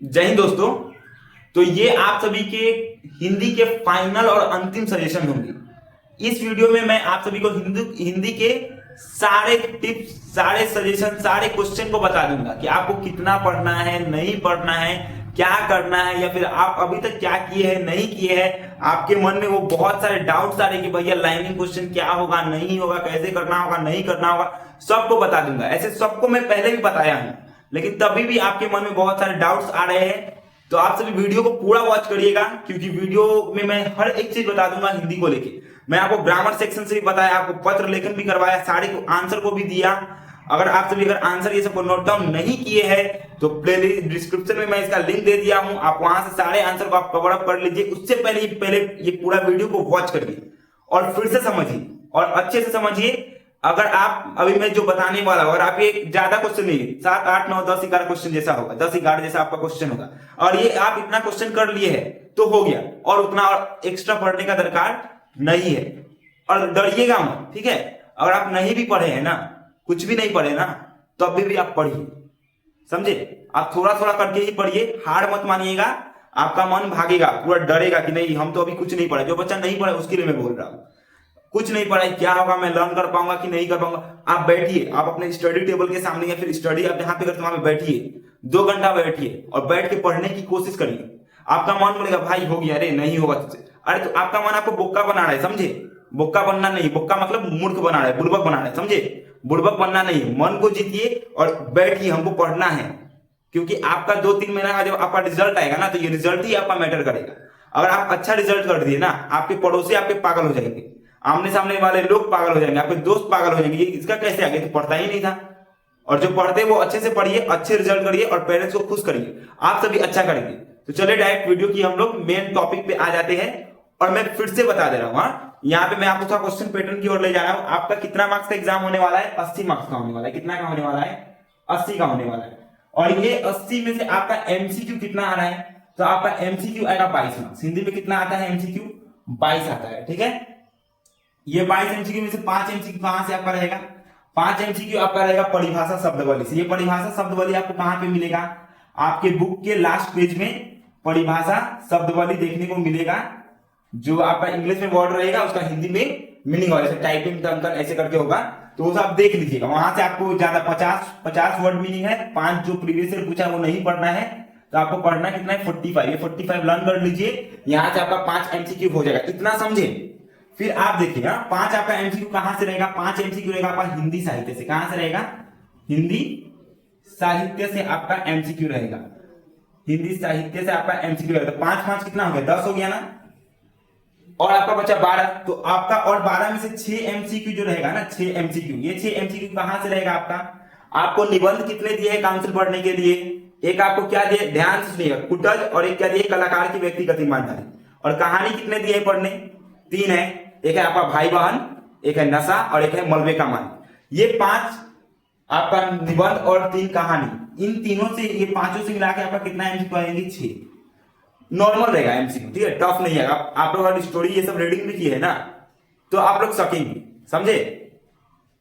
जय हिंद दोस्तों। तो ये आप सभी के हिंदी के फाइनल और अंतिम सजेशन होंगे। इस वीडियो में मैं आप सभी को हिंदी हिंदी के सारे टिप्स, सारे सजेशन, सारे क्वेश्चन को बता दूंगा कि आपको कितना पढ़ना है, नहीं पढ़ना है, क्या करना है, या फिर आप अभी तक क्या किए हैं, नहीं किए हैं। आपके मन में वो बहुत सारे डाउट्स आ रहे कि भैया लाइनिंग क्वेश्चन क्या होगा, नहीं होगा, कैसे करना होगा, नहीं करना होगा, सबको बता दूंगा। ऐसे सबको मैं पहले भी बताया हूं, लेकिन तभी भी आपके मन में बहुत सारे डाउट्स आ रहे हैं। तो आप सभी वीडियो को पूरा वॉच करिएगा, क्योंकि वीडियो में मैं हर एक चीज बता दूंगा हिंदी को लेके। मैं आपको ग्रामर सेक्शन से भी बताया, आपको पत्र लेखन भी करवाया, सारे आंसर को भी दिया। अगर आप सभी आंसर ये सबको नोट डाउन नहीं किए हैं तो प्लेलिस्ट डिस्क्रिप्शन में मैं इसका लिंक दे दिया हूं, आप वहां से सारे आंसर को आप कवर अप कर लीजिए। उससे पहले ये पूरा वीडियो को वॉच करिए और फिर से समझिए और अच्छे से समझिए। अगर आप अभी मैं जो बताने वाला हूं, अगर आप ये ज्यादा क्वेश्चन नहीं, 7 8 9 10 11 क्वेश्चन जैसा होगा, 10 11 जैसा आपका क्वेश्चन होगा, और ये आप इतना क्वेश्चन कर लिए है तो हो गया, और उतना और एक्स्ट्रा पढ़ने का दरकार नहीं है। और डरिएगा मत, ठीक है। अगर आप नहीं भी पढ़े हैं ना, कुछ भी नहीं पढ़े ना, तो अभी भी आप पढ़िए, समझे। आप थोड़ा थोड़ा करके ही पढ़िए, हार मत मानिएगा। आपका मन भागेगा, पूरा डरेगा कि नहीं हम तो अभी कुछ नहीं पढ़े। जो बच्चा नहीं पढ़े उसके लिए मैं बोल रहा हूं, कुछ नहीं पढ़ा, क्या होगा, मैं लर्न कर पाऊंगा कि नहीं कर पाऊंगा। आप बैठिए, आप अपने स्टडी टेबल के सामने या फिर स्टडी आप जहां पे करते वहां पे बैठिए, 2 घंटा बैठिए और बैठ के पढ़ने की कोशिश करिए। आपका मन बोलेगा भाई हो गया, अरे नहीं होगा तुझसे। अरे तो आपका मन आपको बोक्का बना रहा है, समझे। बोक्का बनना नहीं, बोक्का मतलब मूर्ख बना रहा है, बुड़बक बना रहा है, समझे। बुड़बक बनना नहीं, मन को जीतिए और बैठिए, हमको पढ़ना है। क्योंकि आपका 2-3 महीना का जब आपका रिजल्ट आएगा ना, तो ये रिजल्ट ही आपका मैटर करेगा। अगर आप अच्छा रिजल्ट कर दिए ना, आपके पड़ोसी आपके पागल हो जाएंगे, आमने सामने वाले लोग पागल हो जाएंगे, आपके दोस्त पागल हो जाएंगे, ये इसका कैसे आगे, तो पढ़ता ही नहीं था। और जो पढ़ते वो अच्छे से पढ़िए, अच्छे रिजल्ट करिए और पेरेंट्स को खुश करिए, आप सभी अच्छा करेंगे। तो चलिए डायरेक्ट वीडियो की हम लोग मेन टॉपिक पे आ जाते हैं। और मैं फिर से बता दे रहा हूँ, यहाँ पे मैं आपको थोड़ा क्वेश्चन पैटर्न की ओर ले जा रहा हूँ। आपका कितना मार्क्स का एग्जाम होने वाला है? 80 मार्क्स का होने वाला है। कितना का होने वाला है? 80 का होने वाला है। और ये 80 में से आपका एमसीक्यू कितना आ रहा है? तो आपका एमसीक्यू आएगा 22 मार्क्स। हिंदी में कितना आता है एमसीक्यू? 22 आता है, ठीक है। ये 22 एमसीक्यू में से 5 एमसीक्यू कहां से आपका रहेगा? 5 एमसीक्यू आपका रहेगा परिभाषा शब्दावली से। ये परिभाषा शब्दावली आपको कहां पे मिलेगा? आपके बुक के लास्ट पेज में परिभाषा शब्दावली देखने को मिलेगा। जो आपका इंग्लिश में वर्ड रहेगा उसका हिंदी में मीनिंग होगा, जैसे टाइपिंग टंकन ऐसे करके होगा, तो वो सब देख लीजिएगा। वहां से आपको ज्यादा 50 वर्ड मीनिंग है, 5 जो प्रीवियस ईयर पूछा वो नहीं पढ़ना है। तो आपको पढ़ना कितना है? 45। ये 45 लर्न कर लीजिए, यहां से आपका 5 एमसीक्यू हो जाएगा। इतना समझे। फिर आप देखिएगा 5 आपका एमसीक्यू कहां से रहेगा? 5 एमसीक्यू रहेगा आपका हिंदी साहित्य से। कहां से रहेगा? हिंदी साहित्य से आपका एमसीक्यू रहेगा। हिंदी साहित्य से आपका एमसीक्यू रहेगा। तो 5 कितना हो गया? 10 हो गया ना। और आपका बचा 12, तो आपका और 12 में से 6 एमसीक्यू जो रहेगा ना, 6 एमसीक्यू, ये 6 एमसीक्यू कहां से रहेगा आपका? आपको निबंध कितने दिए हैं काउंसिल पढ़ने के लिए? एक आपको क्या दिए, ध्यान से सुनिएगा, कुटज, और एक क्या दिए, कलाकार की व्यक्तिगत ईमानदारी। और कहानी कितने दिए पढ़ने? 3 है। एक है आपका भाई बहन, एक है नशा, और एक है मलबे का मालिक। ये 5 आपका निबंध और 3 कहानी, इन तीनों से, ये पांचों से मिला के आपका कितना एमसीक्यू आएंगे? 6। नॉर्मल रहेगा एमसीक्यू, ठीक है, टफ नहीं है। आप लोग अगर स्टोरी ये सब रीडिंग भी की है ना, तो आप लोग सकेंगे, समझे।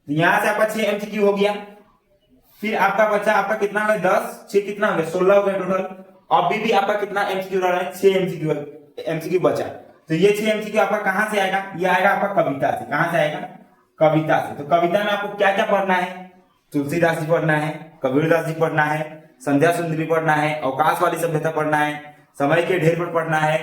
यहां से आपका 6 एमसीक्यू हो गया। फिर आपका बचा, आपका कितना हो गया? 10 6 कितना हो गया? 16 हो गया टोटल। अभी भी आपका कितना एमसीक्यू रह रहा है? 6 एमसीक्यू बचा। तो ये 6 एमसीक्यू आपका कहां से आएगा? ये आएगा आपका कविता से। कहां से आएगा? कविता से। तो कविता में आपको क्या क्या पढ़ना है? तुलसीदास जी पढ़ना है, कबीरदास जी पढ़ना है, संध्या सुंदरी पढ़ना है, अवकाश वाली सभ्यता पढ़ना है, समय के ढेर पर पढ़ना है,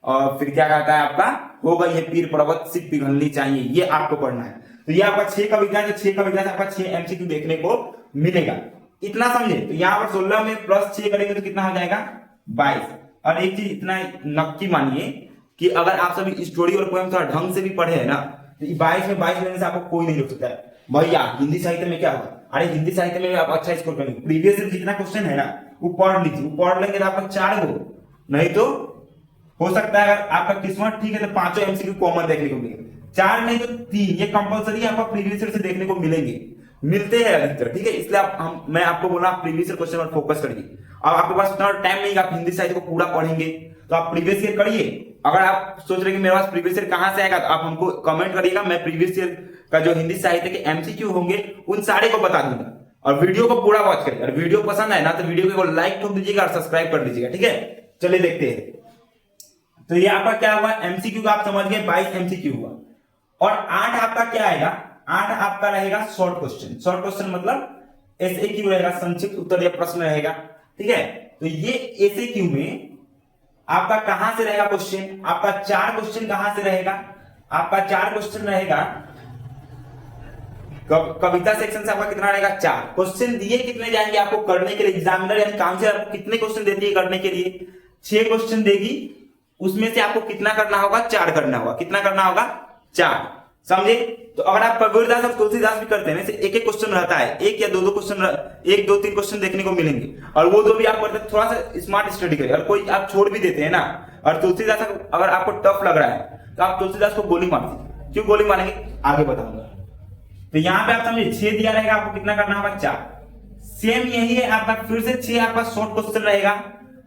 और फिर क्या कहता है आपका, होगा ये पीर पर्वत सिर्फ पिघलनी चाहिए, ये आपको पढ़ना है। तो ये आपका 6 कविता, जो 6 कविता से आपका 6 एमसीक्यू देखने को मिलेगा। इतना समझे। तो यहाँ पर 16 में प्लस 6 करेंगे तो कितना हो जाएगा? 22। और एक चीज इतना नक्की मानिए कि अगर आप सभी स्टोरी और पोएम थोड़ा ढंग से भी पढ़े है ना, तो 22 में 22 लेने से आपको कोई नहीं रोक सकता है। भैया हिंदी साहित्य में क्या होगा? अरे हिंदी साहित्य में आप अच्छा स्कोर करेंगे। प्रीवियस जितना क्वेश्चन है ना, वो पढ़ लीजिए, वो पढ़ लेंगे तो आपका 4 हो, नहीं तो हो सकता है अगर आपका किस्मत ठीक है तो 5 एमसीक्यू कॉमन देखने को मिलेंगे। 4 नहीं तो 3, ये कंपलसरी आपको प्रीवियस ईयर से देखने को मिलेंगे, मिलते हैं अधिकतर, ठीक है। इसलिए मैं आपको बोला प्रीवियस ईयर क्वेश्चन पर फोकस करिए। अब आपके पास उतना टाइम नहीं, आप हिंदी साहित्य को पूरा पढ़ेंगे, तो आप प्रीवियस ईयर करिए। अगर आप सोच रहे कि मेरे पास प्रीवियस ईयर कहां से आएगा, तो आप हमको कमेंट करिएगा, मैं प्रीवियस ईयर का जो हिंदी साहित्य के एमसीक्यू होंगे उन सारे को बता दूंगा। और वीडियो को पूरा वॉच करिए, और वीडियो पसंद आए ना तो वीडियो को लाइक ठोक दीजिएगा और सब्सक्राइब कर दीजिएगा, ठीक है। चलिए देखते हैं। तो ये आपका क्या हुआ, एमसीक्यू का आप समझ गए, 22 एमसीक्यू हुआ। और 8 आपका क्या आएगा, 8 आपका रहेगा शॉर्ट क्वेश्चन। शॉर्ट क्वेश्चन मतलब एसएक्यू रहेगा, संक्षिप्त उत्तर या प्रश्न रहेगा, ठीक है। तो ये एसएक्यू में आपका कहां से रहेगा क्वेश्चन, आपका 4 क्वेश्चन कहां से रहेगा, आपका 4 क्वेश्चन रहेगा कविता सेक्शन से। आपका कितना रहेगा, 4 क्वेश्चन दिए, कितने जाएंगे आपको करने के लिए, एग्जामिनर यानी काउंसिलर आपको कितने क्वेश्चन देती है करने के लिए, 6 क्वेश्चन देगी, उसमें से आपको कितना करना होगा, 4 करना होगा। कितना करना होगा, 4, समझे। तो अगर आप कबीरदास और तुलसीदास भी करते हैं, एक एक क्वेश्चन रहता है, एक या दो क्वेश्चन, 1 2 3 क्वेश्चन देखने को मिलेंगे, और वो जो भी आप करते हैं थोड़ा सा स्मार्ट स्टडी करिए। और कोई आप छोड़ भी देते हैं ना, और तुलसीदास अगर आपको टफ लग रहा है तो आप तुलसीदास को गोली मार दीजिए। क्यों गोली मारेंगे, आगे बताऊंगा। तो यहां पे आप समझे 6 दिया रहेगा, आपको कितना करना होगा, 4। सेम यही है आपका, फिर से 6 आपका शॉर्ट क्वेश्चन रहेगा,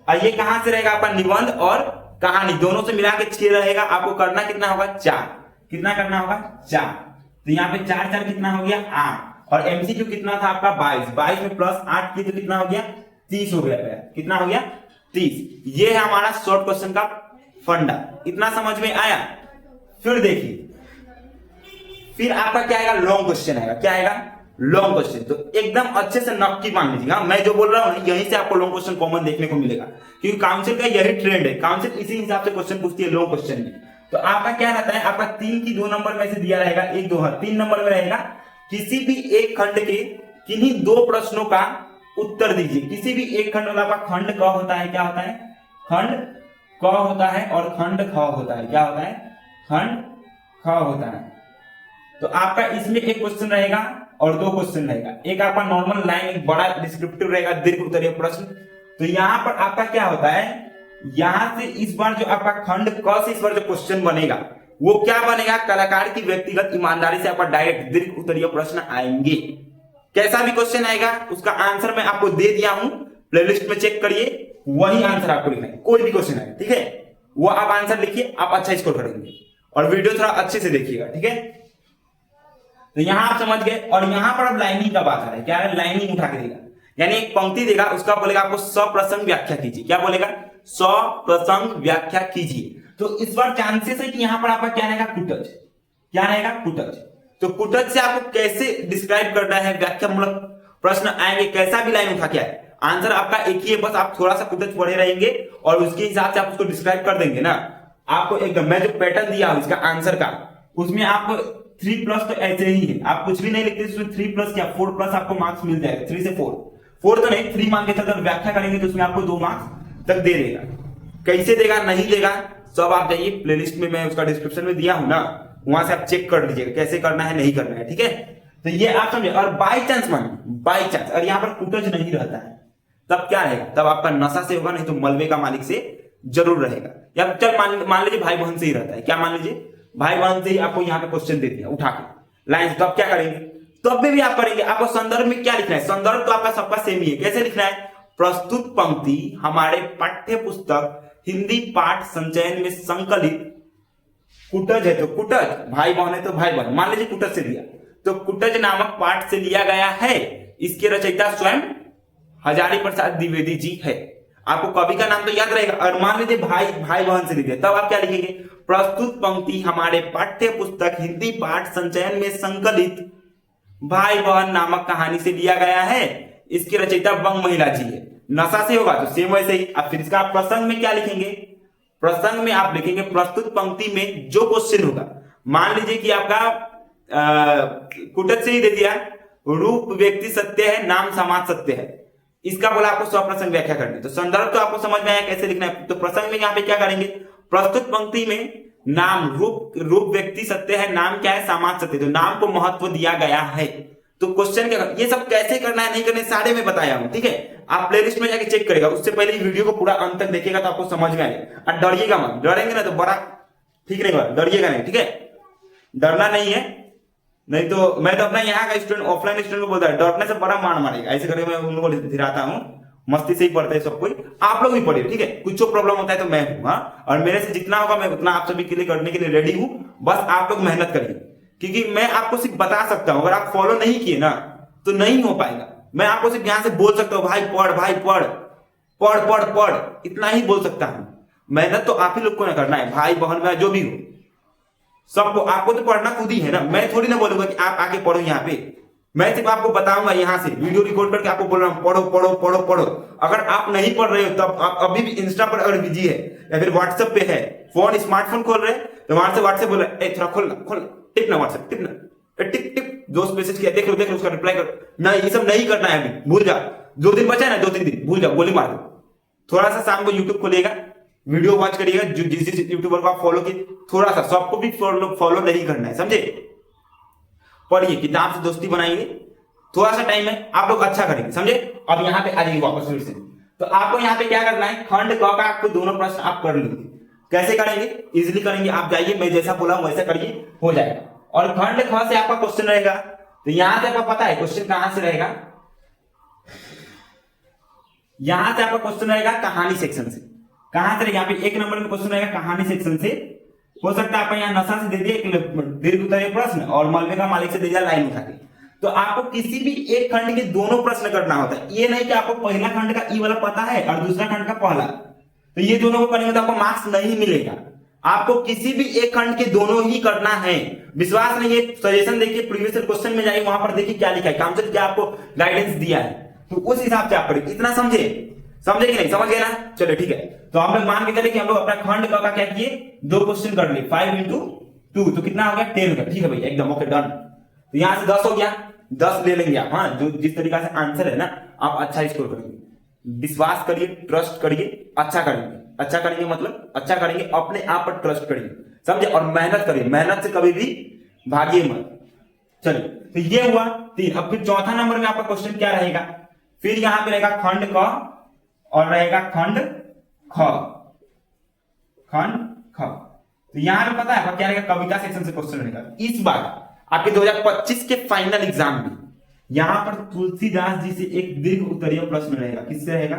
और ये कहां से रहेगा, आपका निबंध और कहानी दोनों से मिला के 6 रहेगा। आपको करना कितना होगा, 4। कितना करना होगा, 4। तो यहाँ पे 4 4 कितना हो गया, 8। और एमसीक्यू कितना था आपका, 22। 22 में प्लस 8 की तो कितना हो गया, 30 हो गया। कितना हो गया, 30। ये है हमारा शॉर्ट क्वेश्चन का फंडा। इतना समझ में आया। फिर देखिए, फिर आपका क्या आएगा, लॉन्ग क्वेश्चन आएगा। क्या आएगा, लॉन्ग क्वेश्चन। तो एकदम अच्छे से नक्की मान लीजिएगा, मैं जो बोल रहा हूं यहीं से आपको लॉन्ग क्वेश्चन कॉमन देखने को मिलेगा, क्योंकि काउंसिल का यही ट्रेंड है। काउंसिल इसी हिसाब से क्वेश्चन पूछती है लॉन्ग क्वेश्चन में। तो आपका क्या रहता है, आपका 3 की 2 नंबर में से दिया रहेगा, 1 2 3 नंबर में रहेगा, किसी भी एक खंड के किन्हीं 2 प्रश्नों का उत्तर दीजिए। किसी भी एक खंड, आपका खंड क होता है, क्या होता है, खंड क होता है, और खंड ख होता है, क्या होता है, खंड ख होता है। तो आपका इसमें एक क्वेश्चन रहेगा और 2 क्वेश्चन रहेगा। एक आपका नॉर्मल लाइन, एक बड़ा डिस्क्रिप्टिव रहेगा, दीर्घ उत्तरीय प्रश्न। तो यहां पर आपका क्या होता है, यहां से इस बार जो आपका खंड क से इस बार जो क्वेश्चन बनेगा वो क्या बनेगा, कलाकार की व्यक्तिगत ईमानदारी से आपका डायरेक्ट दीर्घ उत्तरीय प्रश्न आएंगे। कैसा भी क्वेश्चन आएगा उसका आंसर मैं आपको दे दिया हूं, प्लेलिस्ट में चेक करिए, वही आंसर आपको लिखना है। कोई भी क्वेश्चन आएगा, ठीक है, वो आप आंसर लिखिए, आप अच्छा स्कोर करेंगे। और वीडियो थोड़ा अच्छे से देखिएगा, ठीक है। तो यहां आप समझ गए। और यहां पर अब लाइनिंग का बात आ रहा है, क्या है, लाइनिंग उठा के देगा, यानी एक पंक्ति देगा, उसका बोलेगा आपको सप्रसंग व्याख्या कीजिए। क्या बोलेगा, सप्रसंग व्याख्या कीजिए। तो इस बार चांसेस है कि यहां पर आपका क्या रहेगा, कुटज। क्या रहेगा, कुटज। तो कुटज से आपको कैसे डिस्क्राइब करना है, व्याख्या मूलक प्रश्न आएंगे, कैसा भी लाइन उठा के आए, आंसर आपका एक ही है, बस आप थोड़ा सा कुटज पढ़े रहेंगे और उसके हिसाब से आप उसको डिस्क्राइब कर देंगे ना। आपको एकदम मैं जो पैटर्न दिया हूं इसका आंसर का, उसमें आप 3+ तो ऐसे ही है, आप कुछ भी नहीं लिखते, उसमें 3+ क्या 4+ आपको मार्क्स मिल जाएगा। 3 से 4 तो नहीं, 3 मान के चलकर व्याख्या करेंगे तो उसमें आपको 2 मार्क्स तक दे देगा। कैसे देगा, नहीं देगा, सब आप जाइए प्लेलिस्ट में, मैं उसका डिस्क्रिप्शन में दिया हूं ना, वहां से आप चेक कर लीजिएगा कैसे करना है, नहीं करना है, ठीक है। तो ये आप समझे। और बाई चांस मान, बाई चांस, और यहाँ पर कुटज नहीं रहता है, तब क्या रहेगा, तब आपका नशा से होगा, नहीं तो मलबे का मालिक से जरूर रहेगा। या चल मान लीजिए भाई बहन से ही रहता है, क्या मान लीजिए भाई बहन से ही आपको यहाँ पे क्वेश्चन दे दिया उठा के लाइन, तो आप क्या करेंगे, तब भी आप करेंगे। आपको संदर्भ में क्या लिखना है, संदर्भ तो आपका सबका सेम ही है। कैसे लिखना है, प्रस्तुत पंक्ति हमारे पाठ्य पुस्तक हिंदी पाठ संचयन में संकलित कुटज है, तो कुटज, भाई बहन है तो भाई बहन, मान लीजिए कुटज से दिया, तो कुटज नामक पाठ से लिया गया है। इसके रचयिता स्वयं हजारी प्रसाद द्विवेदी जी है। आपको कवि का नाम तो याद रहेगा। और मान लीजिए भाई बहन से लिखे, तब आप क्या लिखेंगे, प्रस्तुत पंक्ति हमारे पाठ्य पुस्तक हिंदी पाठ संचयन में संकलित भाई बहन नामक कहानी से लिया गया है। इसके रचयिता बंग महिला जी है। नशा से होगा तो सेम वैसे ही। अब फिर इसका प्रसंग में क्या लिखेंगे, प्रसंग में आप लिखेंगे प्रस्तुत पंक्ति में जो क्वेश्चन होगा, मान लीजिए कि आपका कुटज से ही दे दिया, रूप व्यक्ति सत्य है, नाम समाज सत्य है, इसका बोला आपको स्वप्रसंग व्याख्या करनी। तो संदर्भ तो आपको समझ में आया कैसे लिखना है। तो प्रसंग में यहाँ पे क्या करेंगे, प्रस्तुत पंक्ति में नाम, रूप व्यक्ति सत्य है, नाम क्या है, समाज सत्य, तो नाम को महत्व दिया गया है। तो क्वेश्चन क्या, ये सब कैसे करना है नहीं करना है सारे में बताया हूं, ठीक है। आप प्लेलिस्ट में जाके चेक करेगा, उससे पहले वीडियो को पूरा अंत तक देखिएगा तो आपको समझ में आएगा। और डरिएगा मत, डरेंगे ना तो बड़ा ठीक नहीं होगा, डरिएगा नहीं, ठीक है, डरना नहीं है। नहीं तो मैं तो अपना यहाँ का स्टूडेंट, ऑफलाइन स्टूडेंट को बोलता है डरने से बड़ा मार मारेगा, ऐसे करके मैं उन लोगों को दिलाता हूँ। मस्ती से ही पढ़ता है सब कोई, आप लोग भी पढ़िए, ठीक है। कुछ प्रॉब्लम होता है तो मैं हूँ, हाँ, और मेरे से जितना होगा मैं उतना आप सभी के लिए करने के लिए रेडी हूँ। बस आप लोग मेहनत करिए, क्योंकि मैं आपको सिर्फ बता सकता हूँ, अगर आप फॉलो नहीं किए ना तो नहीं हो पाएगा। मैं आपको सिर्फ यहां से बोल सकता हूं भाई पढ़, भाई पढ़ पढ़ पढ़ पढ़, इतना ही बोल सकता हूं। मेहनत तो आप ही लोग को ना करना है, भाई बहन में जो भी हो सबको, आपको तो पढ़ना खुद ही है ना। मैं थोड़ी ना बोलूंगा कि आप आके पढ़ो यहाँ पे, मैं सिर्फ आपको बताऊंगा यहाँ से वीडियो रिकॉर्ड करके आपको बोल रहा हूँ पढ़ो पढ़ो पढ़ो पढ़ो। अगर आप नहीं पढ़ रहे हो तब आप अभी भी इंस्टा पर अगर बिजी है या फिर व्हाट्सएप पे है, फोन स्मार्टफोन खोल रहे हैं तो वहां से व्हाट्सएप बोल रहे थोड़ा खोलना खोलना, टिप ना व्हाट्सएप, टिप ना, टिप टिप, दोस्त मैसेज किया देख लो उसका रिप्लाई करो ना, ये सब नहीं करना है अभी, भूल जा। 2 दिन बचा है ना, 2-3 दिन भूल जा, गोली मार दो। थोड़ा सा शाम को यूट्यूब खोलिएगा, वीडियो वॉच करिएगा, जिस यूट्यूबर को आप फॉलो किए थोड़ा सा, सबको भी फॉलो नहीं करना है, समझे। पढ़िए, किताब से दोस्ती बनाइए, थोड़ा सा टाइम है, आप लोग अच्छा करेंगे, समझे। अब यहाँ पे आ जाइए वापस फिर से, तो आपको यहाँ पे क्या करना है, खंड क का आपको दोनों प्रश्न आप कर लेंगे। कैसे करेंगे, इजिली करेंगे, आप जाइए, मैं जैसा बोला हूं वैसा करिए, हो जाएगा। और खंड ख से आपका क्वेश्चन रहेगा, तो यहां से आपको पता है क्वेश्चन कहां से रहेगा, यहां से आपका क्वेश्चन रहेगा कहानी सेक्शन से। कहां से, यहाँ पे 1 नंबर में क्वेश्चन रहेगा कहानी सेक्शन से। हो सकता है आपको यहाँ नशा से दे दिए एक दीर्घ उत्तरीय प्रश्न और मलबे का मालिक से दे दिया लाइन उठा के। तो आपको किसी भी एक खंड के दोनों प्रश्न करना होता है, ये नहीं कि आपको पहला खंड का ई वाला पता है और दूसरा खंड का पहला, तो ये दोनों को करने में तो आपको मार्क्स नहीं मिलेगा। आपको किसी भी एक खंड के दोनों ही करना है। विश्वास नहीं है, सजेशन देखिए, प्रीवियस क्वेश्चन में जाइए, वहां पर देखिए क्या लिखा है, काउंसिल क्या आपको गाइडेंस दिया है, तो उस हिसाब से आप पढ़िए। इतना समझे कि नहीं, समझ गए ना। चलो ठीक है, तो आप लोग मान के चले कि हम लोग अपना खंड का क्या किए, 2 क्वेश्चन कर लिए, 5 into 2 तो कितना हो गया, 10 हो गया। ठीक है भाई, एकदम ओके, डन। तो यहां से 10 हो गया, 10 ले लेंगे आप। हाँ, जो जिस तरीका से आंसर है ना, आप अच्छा स्कोर करेंगे, विश्वास करिए, ट्रस्ट करिए, अच्छा करेंगे। अच्छा करेंगे मतलब अच्छा करेंगे, अपने आप पर ट्रस्ट करिए, समझे। और मेहनत करिए, मेहनत से कभी भी भागिए मत। चलिए, तो ये हुआ 3। अब फिर चौथा नंबर में आपका क्वेश्चन क्या रहेगा, फिर यहां पे रहेगा खंड क और रहेगा खंड ख, खंड ख। तो यहां पे पता है आपका क्या रहेगा, कविता सेक्शन से क्वेश्चन रहेगा। इस बार आपके 2025 के फाइनल एग्जाम में यहां पर तुलसीदास जी से एक दीर्घ उत्तरीय प्रश्न रहेगा। किससे रहेगा,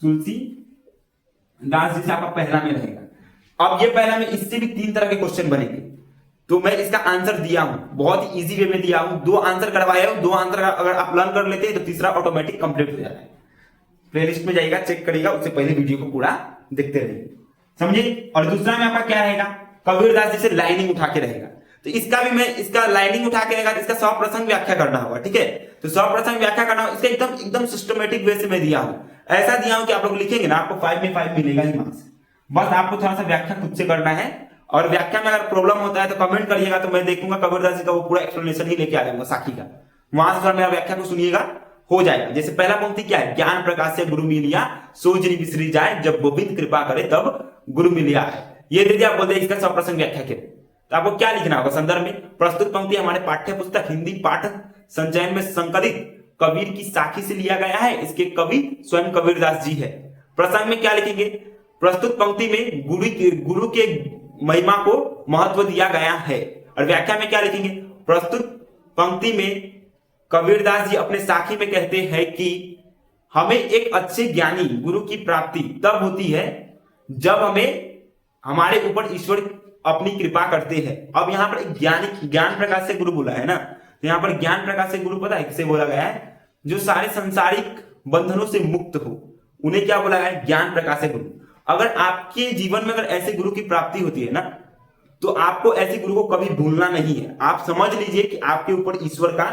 तुलसीदास जी से आपका पहला में रहेगा। अब ये पहला में, इससे भी 3 तरह के क्वेश्चन बनेंगे, तो मैं इसका आंसर दिया हूं, बहुत ही इजी वे में दिया हूं। 2 आंसर करवाया हूं, 2 आंसर अगर आप लर्न कर लेते हैं तो तीसरा ऑटोमेटिक कंप्लीट हो जाता है। प्लेलिस्ट में जाइएगा, चेक करिएगा, उससे पहले वीडियो को पूरा देखते रहिए, समझे। और दूसरा में आपका क्या रहेगा, कबीरदास जी से लाइनिंग उठा के रहेगा। तो इसका भी मैं, इसका लाइनिंग उठा के रहेगा, इसका 100 प्रसंग व्याख्या करना होगा, ठीक है। तो 100 प्रसंग व्याख्या करना होगा, इसका एकदम सिस्टमेटिक वे से मैं दिया हूं, ऐसा दिया हूं कि आप लोग लिखेंगे ना, आपको 5 में 5 मिलेगा ही मार्क्स। बस आपको थोड़ा सा व्याख्या खुद से करना है, और व्याख्या में अगर प्रॉब्लम होता है तो कमेंट करिएगा, तो मैं देखूंगा कबीरदास जी का वो पूरा एक्सप्लेनेशन ही लेके आ जाऊंगा साखी का, वहां से थोड़ा मेरा व्याख्या को सुनिएगा, हो जाएगा। जैसे पहला पंक्ति क्या है, ज्ञान प्रकाश से गुरु मिलिया, सोच नहीं बिसरी जाए, जब गोविंद कृपा करे तब गुरु मिलिया है। ये दीजिए, आप बोलते इसका 100 प्रसंग व्याख्या के, तो आपको क्या लिखना होगा संदर्भ में, प्रस्तुत पंक्ति हमारे पाठ्य पुस्तक हिंदी पाठ संचयन में संकलित कबीर की साखी से लिया गया है, इसके कवि स्वयं कबीरदास जी है। प्रसंग में क्या लिखेंगे, प्रस्तुत पंक्ति में गुरु के महिमा को महत्व दिया गया है। और व्याख्या में क्या लिखेंगे, प्रस्तुत पंक्ति में कबीरदास जी अपने साखी में कहते हैं कि हमें एक अच्छे ज्ञानी गुरु की प्राप्ति तब होती है जब हमें हमारे ऊपर ईश्वर अपनी कृपा करते हैं। अब यहाँ पर ज्ञान प्रकाश से गुरु बोला है ना, तो यहाँ पर ज्ञान प्रकाश से गुरु पता है किसे बोला गया है, जो सारे संसारिक बंधनों से मुक्त हो, उन्हें क्या बोला गया है, ज्ञान प्रकाश से गुरु। अगर आपके जीवन में अगर ऐसे गुरु की प्राप्ति होती है ना, तो आपको ऐसे गुरु को कभी भूलना नहीं है। आप समझ लीजिए कि आपके ऊपर ईश्वर का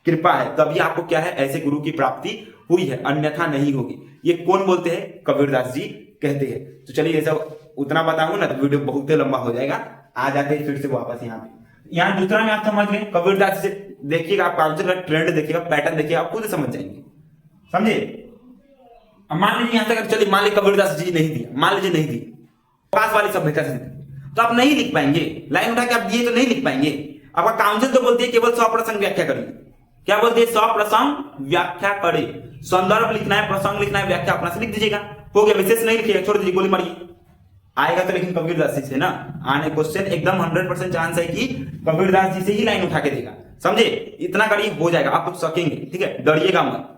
कृपा है, तभी आपको क्या है, ऐसे गुरु की प्राप्ति हुई है, अन्यथा नहीं होगी। ये कौन बोलते हैं, कबीरदास जी कहते हैं। तो चलिए ऐसा उतना बताऊंगा ना तो वीडियो बहुत लंबा हो जाएगा, आ जाते हैं फिर से वापस यहाँ पे। यहाँ दूसरा में आप समझ गए, कबीरदास से देखिएगा, आप काउंसिल का ट्रेंड देखिएगा, पैटर्न देखिएगा, आप खुद समझ जाएंगे, समझे। अब मान लीजिए यहाँ तक, चलिए मान लीजिए कबीरदास जी नहीं दिया, मान लीजिए नहीं दिए, पास वाली सभ्यता से, तो आप नहीं लिख पाएंगे, लाइन उठा के आप दिए तो नहीं लिख पाएंगे। आपका काउंसिल तो बोलती है केवल 100 प्रसंग व्याख्या करिए, क्या बोलते हैं, 100 प्रसंग व्याख्या करे, संदर्भ लिखना है, प्रसंग लिखना है, व्याख्या अपना से लिख दीजिएगा, हो गया। विशेष नहीं लिखिएगा, छोड़ दीजिए, गोली मारिए, आएगा तो लेकिन कबीरदास जी से ना आने क्वेश्चन, एकदम 100% चांस है कि कबीरदास जी से ही लाइन उठा के देगा, समझे। इतना करिए, हो जाएगा, आप लोग सकेंगे, ठीक है, डरिएगा मत,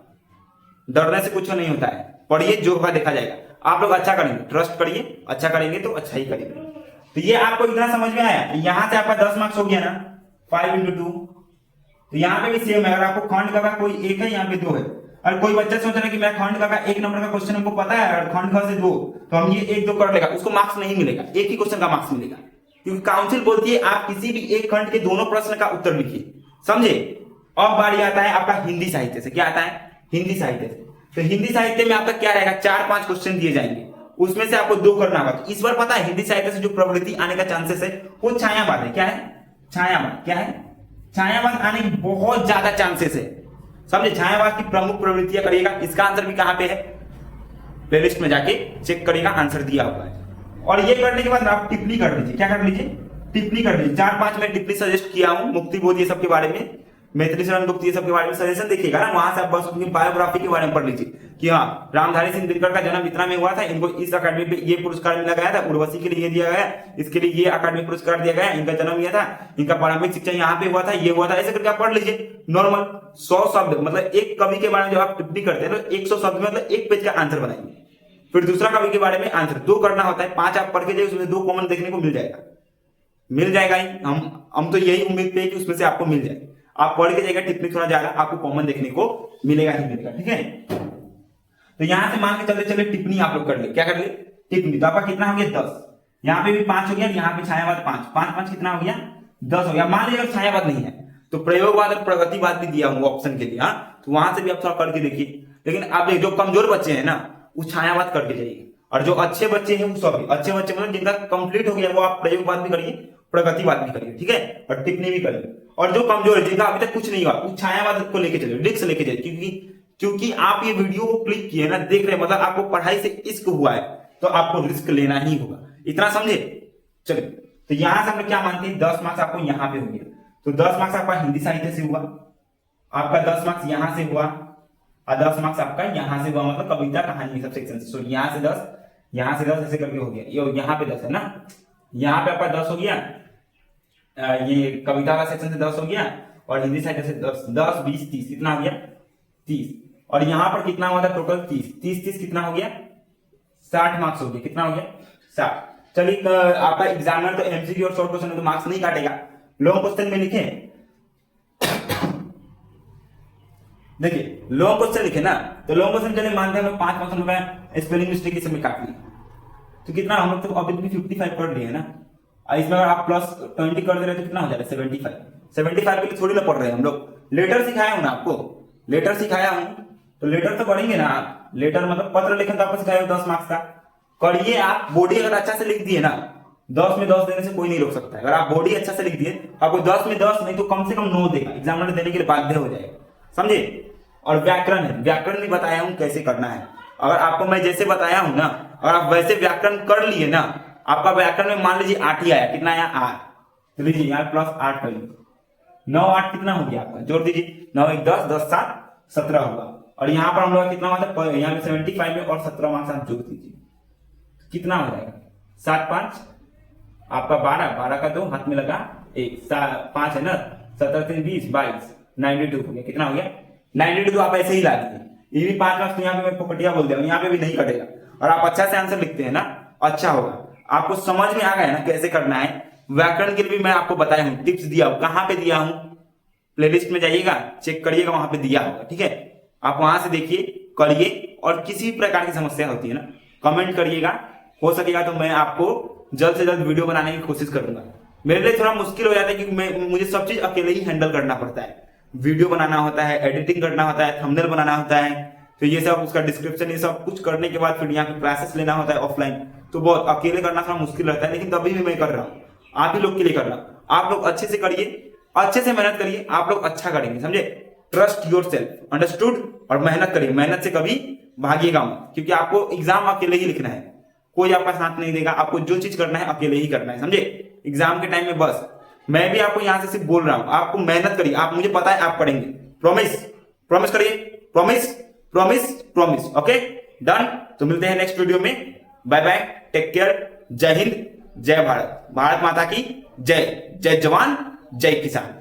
डरने से कुछ नहीं होता है, पढ़िए, जो होगा देखा जाएगा। आप लोग अच्छा करेंगे, ट्रस्ट करिए, अच्छा करेंगे तो अच्छा ही करेंगे। तो ये आपको इतना समझ में आया, यहां से आपका 10 मार्क्स हो गया ना, 5 into 2। तो यहाँ पे भी सेम है, अगर आपको खंड का कोई एक है, यहाँ पे 2 है, और कोई बच्चा सोच रहा है कि मैं खंड का 1 नंबर का क्वेश्चन हमको पता है और खंड ख से 2, तो हम ये 1 2 कर लेगा, उसको मार्क्स नहीं मिलेगा, एक ही क्वेश्चन का मार्क्स मिलेगा, क्योंकि काउंसिल बोलती है आप किसी भी एक खंड के दोनों प्रश्न का उत्तर लिखिए, समझे। अब बारी आता है आपका हिंदी साहित्य से। क्या आता है? हिंदी साहित्य से। तो हिंदी साहित्य में आपका क्या रहेगा, 4-5 क्वेश्चन दिए जाएंगे, उसमें से आपको 2 करना होगा। तो इस बार पता है हिंदी साहित्य से जो प्रवृत्ति आने का चांसेस है वो छायावाद है। क्या है? छायावाद। क्या है? छायावाद आने की बहुत ज्यादा चांसेस है, समझे। छायावाद की प्रमुख प्रवृत्तियां करिएगा। इसका आंसर भी कहां पे है, प्लेलिस्ट में जाके चेक करिएगा, आंसर दिया हुआ है। और ये करने के बाद आप टिप्पणी कर लीजिए। क्या कर लीजिए? टिप्पणी कर लीजिए। 4-5 मैं टिप्पणी सजेस्ट किया हूं, मुक्ति बोध ये सब के बारे में, मैथिली शरण गुप्त ये सब के बारे में सजेशन देखिएगा ना, वहां से आप बस उनकी बायोग्राफी के बारे में पढ़ लीजिए कि हाँ रामधारी सिंह दिनकर का जन्म इतना में हुआ था, इनको इस अकादमी पे ये पुरस्कार मिला गया था, उर्वशी के लिए ये दिया गया, इसके लिए ये अकादमिक पुरस्कार दिया गया, इनका जन्म यह था, इनका प्रारंभिक शिक्षा यहाँ पे हुआ था, ये हुआ था, ऐसे करके आप पढ़ लीजिए। नॉर्मल 100 शब्द, मतलब एक कवि के बारे में जब आप टिप्पणी करते हैं तो 100 शब्द में मतलब 1 पेज का आंसर बनाएंगे। फिर दूसरा कवि के बारे में आंसर 2 करना होता है, 5 आप पढ़ के जाइए, उसमें 2 कॉमन देखने को मिल जाएगा, मिल जाएगा ही। हम तो यही उम्मीद पे कि उसमें से आपको मिल जाए। आप पढ़ के जाएगा, टिप्पणी थोड़ा ज्यादा आपको कॉमन देखने को मिलेगा ही मिलेगा, ठीक है। तो यहां से मान के चलते चले टिप्पणी आप लोग कर ले। क्या कर ले? टिप्पणी। तो आपका कितना हो गया? 10। यहाँ पे भी 5 हो गया, यहाँ पे छायावाद 5, 5 कितना हो गया? 10 हो गया। मान लीजिए छायावाद नहीं है तो प्रयोगवाद और प्रगतिवाद भी दिया हूँ ऑप्शन के लिए, हाँ, तो वहां से भी आप थोड़ा करके देखिए। लेकिन आप जो कमजोर बच्चे हैं ना वो छायावाद करके जाइए, और जो अच्छे बच्चे हैं वो सब, अच्छे बच्चे मतलब जिनका कंप्लीट हो गया वो आप प्रयोगवाद भी करिए, प्रगतिवाद भी करिए, ठीक है, और टिप्पणी भी करिए। और जो कमजोर है जिनका अभी तक कुछ नहीं हुआ वो छायावाद को लेके चलिए, रिस्क लेके जाइए, क्योंकि आप ये वीडियो को क्लिक किए ना, देख रहे मतलब आपको पढ़ाई से इश्क हुआ है तो आपको रिस्क लेना ही होगा, इतना समझे। चलिए, तो यहां से हम क्या मानते हैं, 10 मार्क्स आपको यहाँ पे हो गया। तो 10 मार्क्स आपका हिंदी साहित्य से हुआ, आपका 10 मार्क्स यहां से हुआ, और 10 मार्क्स आपका यहां से हुआ, मतलब कविता कहानी सब सेक्शन से। सो यहाँ से 10, यहाँ से 10 ऐसे करके हो गया। ये यहाँ पे 10 है ना, यहाँ पे आपका 10 हो गया, ये कविता का सेक्शन से 10 हो गया, और हिंदी साहित्य से 10, 10 20 30 कितना हो गया? 30। और यहाँ पर कितना हुआ था टोटल? 30 30 30 कितना हो गया? 60 मार्क्स हो गया। कितना हो गया? 60। चलिए, आपका एग्जामिनर तो एमसीक्यू और शॉर्ट क्वेश्चन में तो मार्क्स नहीं काटेगा, लॉन्ग क्वेश्चन में लिखे, देखिए लॉन्ग क्वेश्चन लिखे ना, तो लॉन्ग क्वेश्चन चलिए मानते हैं 5 क्वेश्चन में स्पेलिंग मिस्टेक इसमें काट ली, तो कितना हम लोग तो अभी भी 55 कर लिए ना, इसमें अगर आप +20 कर दे रहे तो कितना हो जाएगा? 75। 75 के लिए थोड़ी ना पढ़ रहे हैं हम लोग, लेटर सिखाया हूं ना आपको, लेटर सिखाया हूं तो लेटर तो पढ़ेंगे ना आप। लेटर मतलब पत्र लेखन तो आपको सिखाया हूं 10 मार्क्स का, करिए आप। बॉडी अगर अच्छा से लिख दिए ना, 10 में 10 देने से कोई नहीं रोक सकता है। अगर आप बॉडी अच्छा से लिख दिए, आपको 10 में 10 नहीं तो कम से कम 9 देगा, एग्जामिनर देने के लिए बाध्य हो जाएगा, समझे। और व्याकरण है, व्याकरण भी बताया हूं कैसे करना है। अगर आपको मैं जैसे बताया हूं ना, अगर आप वैसे व्याकरण कर लिए ना, आपका व्याकरण में मान लीजिए 8 ही आया, कितना आया? 8। तो लीजिए यहाँ +8 कर लीजिए, 9 8 कितना हो गया आपका? जोड़ दीजिए, 9 1 10, 10 7 17 होगा। और यहाँ पर हम लोग कितना हुआ था? यहाँ पे 75 में और 17 मार्क्स आप जोड़ दीजिए, कितना हो जाएगा? 7 5 आपका 12, 12 का 2 हाथ में लगा 1, 5 है ना, 17 3 20 22, 92 हो गया। कितना हो गया? 92 आप ऐसे ही ला दीजिए। ये भी 5 मार्क्स तो यहाँ पे मैं पोपटिया बोल दिया, यहाँ पे भी नहीं कटेगा। और आप अच्छा से आंसर लिखते हैं ना, अच्छा होगा। आपको समझ में आ गया ना कैसे करना है। व्याकरण के लिए भी मैं आपको बताया हूँ, टिप्स दिया हूँ। कहाँ पे दिया हूँ? प्लेलिस्ट में जाइएगा, चेक करिएगा, वहां पे दिया होगा, ठीक है। आप वहां से देखिए, करिए, और किसी भी प्रकार की समस्या होती है ना कमेंट करिएगा, हो सकेगा तो मैं आपको जल्द से जल्द वीडियो बनाने की कोशिश करूंगा। मेरे लिए थोड़ा मुश्किल हो जाता है क्योंकि मुझे सब चीज अकेले ही हैंडल करना पड़ता है। वीडियो बनाना होता है, एडिटिंग करना होता है, थंबनेल बनाना होता है, तो ये सब उसका डिस्क्रिप्शन ये सब कुछ करने के बाद फिर यहाँ पे क्लासेस लेना होता है ऑफलाइन, तो बहुत अकेले करना थोड़ा मुश्किल रहता है। लेकिन तभी भी मैं कर रहा हूँ, आप ही लोग के लिए कर रहा हूँ। आप लोग अच्छे से करिए, अच्छे से मेहनत करिए, आप लोग अच्छा करेंगे, समझे। Trust your self, understood. और मेहनत करिए, मेहनत से कभी भागिएगा मत, क्योंकि आपको एग्जाम अकेले ही लिखना है, कोई आपका साथ नहीं देगा। आपको जो चीज करना है अकेले ही करना है, समझे। एग्जाम के टाइम में बस मैं भी आपको यहां से सिर्फ बोल रहा हूं, आपको मेहनत करिए। आप, मुझे पता है आप पढ़ेंगे, प्रॉमिस, प्रॉमिस करिए, promise promise promise. Okay, done. तो मिलते हैं नेक्स्ट वीडियो में, बाय बाय, टेक केयर, जय हिंद, जय भारत, भारत माता की जय, जय जवान, जय किसान।